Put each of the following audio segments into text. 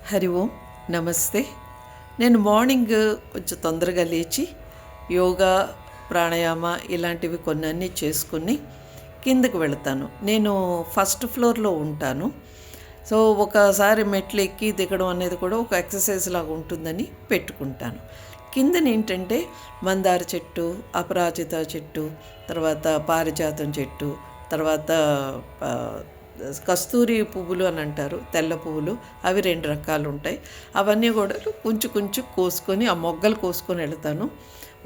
హరి ఓం నమస్తే. నేను మార్నింగ్ కొంచెం తొందరగా లేచి యోగా ప్రాణాయామ ఇలాంటివి కొన్ని చేసుకుని కిందకు వెళతాను. నేను ఫస్ట్ ఫ్లోర్లో ఉంటాను. సో ఒకసారి మెట్లు ఎక్కి దిగడం అనేది కూడా ఒక ఎక్సర్సైజ్ లాగా ఉంటుందని పెట్టుకుంటాను. కిందన ఏంటంటే మందార చెట్టు, అపరాజిత చెట్టు, తర్వాత పారిజాతం చెట్టు, తర్వాత కస్తూరి పువ్వులు అని అంటారు, తెల్ల పువ్వులు, అవి 2 రకాలు ఉంటాయి. అవన్నీ కూడా కొంచెం కోసుకొని ఆ మొగ్గలు కోసుకొని వెళ్తాను.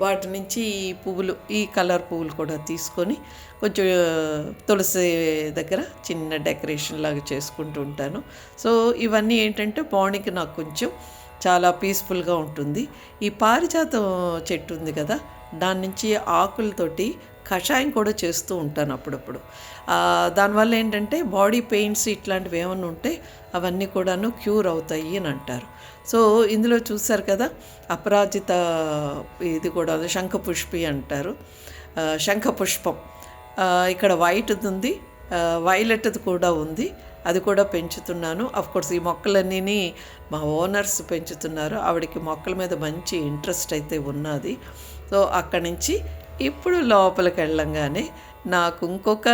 వాటి నుంచి ఈ పువ్వులు, ఈ కలర్ పువ్వులు కూడా తీసుకొని కొంచెం తులసి దగ్గర చిన్న డెకరేషన్ లాగా చేసుకుంటూ ఉంటాను. సో ఇవన్నీ ఏంటంటే మార్నింగ్ నాకు కొంచెం చాలా పీస్ఫుల్గా ఉంటుంది. ఈ పారిజాతం చెట్టు ఉంది కదా, దాని నుంచి ఆకులతోటి కషాయం కూడా చేస్తూ ఉంటాను అప్పుడప్పుడు. దానివల్ల ఏంటంటే బాడీ పెయిన్స్ ఇట్లాంటివి ఏమైనా ఉంటే అవన్నీ కూడాను క్యూర్ అవుతాయి అని అంటారు. సో ఇందులో చూసారు కదా, అపరాజిత ఇది కూడా శంఖపుష్పి అంటారు, శంఖపుష్పం. ఇక్కడ వైట్ది ఉంది, వైలెట్ది కూడా ఉంది, అది కూడా పెంచుతున్నాను. అఫ్కోర్స్ ఈ మొక్కలన్నీ మా ఓనర్స్ పెంచుతున్నారు. ఆవిడకి మొక్కల మీద మంచి ఇంట్రెస్ట్ అయితే ఉన్నది. సో అక్కడి నుంచి ఇప్పుడు లోపలికి వెళ్ళంగానే నాకు ఇంకొక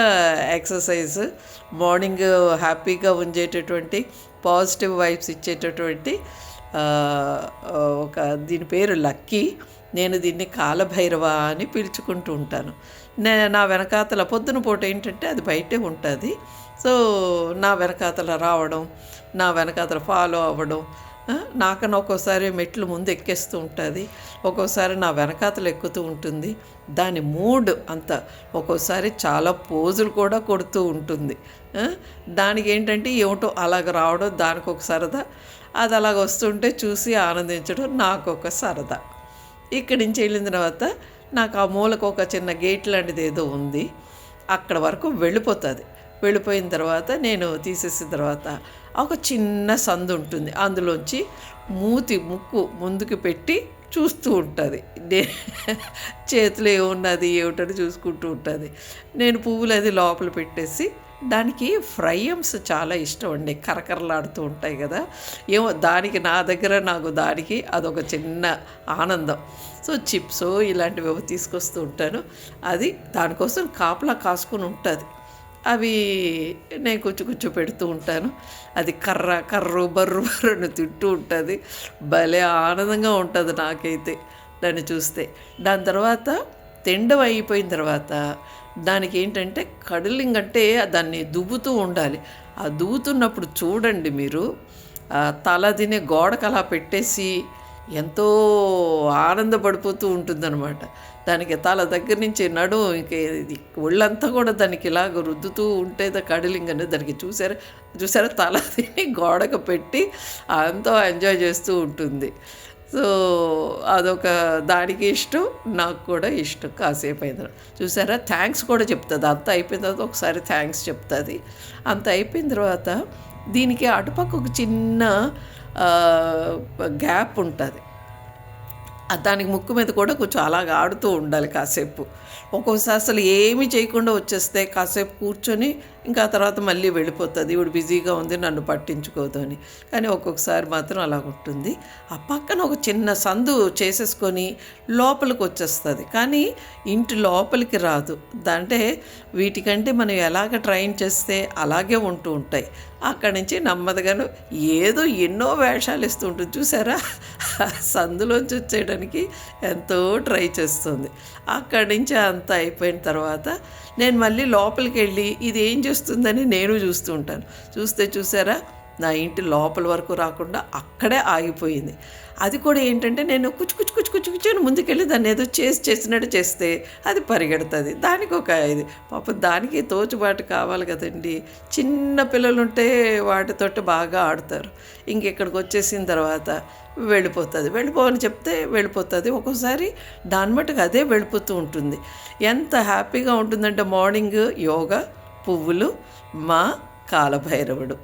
ఎక్సర్సైజ్, మార్నింగ్ హ్యాపీగా ఉంచేటటువంటి పాజిటివ్ వైబ్స్ ఇచ్చేటటువంటి ఒక, దీని పేరు లక్కీ. నేను దీన్ని కాలభైరవ అని పిలుచుకుంటూ ఉంటాను. నా వెనకాతల పొద్దున పూట ఏంటంటే అది బయటే ఉంటుంది. సో నా వెనకాతల రావడం, నా వెనకాతల ఫాలో అవ్వడం, నాకన్నా ఒక్కోసారి మెట్లు ముందు ఎక్కేస్తూ ఉంటుంది, ఒక్కోసారి నా వెనకాతలు ఎక్కుతూ ఉంటుంది. దాని మూడ్ అంతా ఒక్కోసారి చాలా పోజులు కూడా కొడుతూ ఉంటుంది. దానికి ఏంటంటే ఏమిటో అలాగ రావడం దానికి ఒక సరదా, అది అలాగ వస్తుంటే చూసి ఆనందించడం నాకు ఒక సరదా. ఇక్కడి నుంచి వెళ్ళిన తర్వాత నాకు ఆ మూలకు ఒక చిన్న గేట్ లాంటిది ఏదో ఉంది, అక్కడ వరకు వెళ్ళిపోతుంది. వెళ్ళిపోయిన తర్వాత నేను తీసేసిన తర్వాత ఒక చిన్న సందు ఉంటుంది, అందులోంచి ముక్కు ముందుకు పెట్టి చూస్తూ ఉంటుంది. చేతిలో ఏమున్నది ఏమిటని చూసుకుంటూ ఉంటుంది. నేను పువ్వులు అది లోపల పెట్టేసి, దానికి ఫ్రైయమ్స్ చాలా ఇష్టం అండి, కరకరలాడుతూ ఉంటాయి కదా, ఏమో దానికి నాకు దానికి అదొక చిన్న ఆనందం. సో చిప్స్ ఇలాంటివి తీసుకొస్తూ ఉంటాను. అది దానికోసం కాపలా కాసుకొని ఉంటుంది. అవి నేను కొంచెం పెడుతూ ఉంటాను. అది కర్రు బర్రుని తింటూ ఉంటుంది. భలే ఆనందంగా ఉంటుంది నాకైతే దాన్ని చూస్తే. దాని తర్వాత తిండం అయిపోయిన తర్వాత దానికి ఏంటంటే కడిలింగ్ అంటే దాన్ని దువ్వుతూ ఉండాలి. ఆ దువ్వుతున్నప్పుడు చూడండి మీరు, తల తినే గోడకు అలా పెట్టేసి ఎంతో ఆనందపడిపోతూ ఉంటుందన్నమాట. దానికి తల దగ్గర నుంచి ఇంక ఒళ్ళంతా కూడా దానికి ఇలాగ రుద్దుతూ ఉంటే కడిలింగ్ అనేది దానికి చూసారా తల తిని గోడకు పెట్టి ఎంతో ఎంజాయ్ చేస్తూ ఉంటుంది. సో అదొక దానికి ఇష్టం, నాకు కూడా ఇష్టం. కాసేపు అయిన చూసారా థ్యాంక్స్ కూడా చెప్తుంది. అంత అయిపోయిన తర్వాత ఒకసారి థ్యాంక్స్ చెప్తుంది. అంత అయిపోయిన తర్వాత దీనికి అటుపక్క ఒక చిన్న గ్యాప్ ఉంటుంది, దానికి ముక్కు మీద కూడా కొంచెం అలాగ ఆడుతూ ఉండాలి కాసేపు. ఒక్కోసారి అసలు ఏమీ చేయకుండా వచ్చేస్తే కాసేపు కూర్చొని ఇంకా తర్వాత మళ్ళీ వెళ్ళిపోతుంది, ఇప్పుడు బిజీగా ఉంది నన్ను పట్టించుకోదు అని. కానీ ఒక్కొక్కసారి మాత్రం అలా ఉంటుంది. ఆ పక్కన ఒక చిన్న సందు చేసేసుకొని లోపలికి వచ్చేస్తుంది, కానీ ఇంటి లోపలికి రాదు. అంటే వీటికంటే మనం ఎలాగ ట్రైన్ చేస్తే అలాగే ఉంటూ ఉంటాయి. అక్కడి నుంచి నెమ్మదిగాను ఏదో ఎన్నో వేషాలు ఇస్తూ ఉంటుంది. చూసారా, సందులోంచి వచ్చేయడానికి ఎంతో ట్రై చేస్తుంది. అక్కడి నుంచి అంతా అయిపోయిన తర్వాత నేను మళ్ళీ లోపలికి వెళ్ళి ఇది ఏం చేస్తుందని నేను చూస్తూ ఉంటాను. చూసారా నా ఇంటి లోపల వరకు రాకుండా అక్కడే ఆగిపోయింది. అది కూడా ఏంటంటే నేను కుచ్చుకుని ముందుకెళ్ళి దాన్ని ఏదో చేసినట్టు చేస్తే అది పరిగెడుతుంది. దానికి ఒక ఇది పాపం దానికి తోచుబాటు కావాలి కదండి. చిన్న పిల్లలు ఉంటే వాటితోటి బాగా ఆడతారు. ఇంకెక్కడికి వచ్చేసిన తర్వాత వెళ్ళిపోవని చెప్తే వెళ్ళిపోతుంది. ఒక్కోసారి దాని మట్టుకు అదే వెళ్ళిపోతూ ఉంటుంది. ఎంత హ్యాపీగా ఉంటుందంటే మార్నింగ్ యోగా, పువ్వులు, మా కాలభైరవుడు.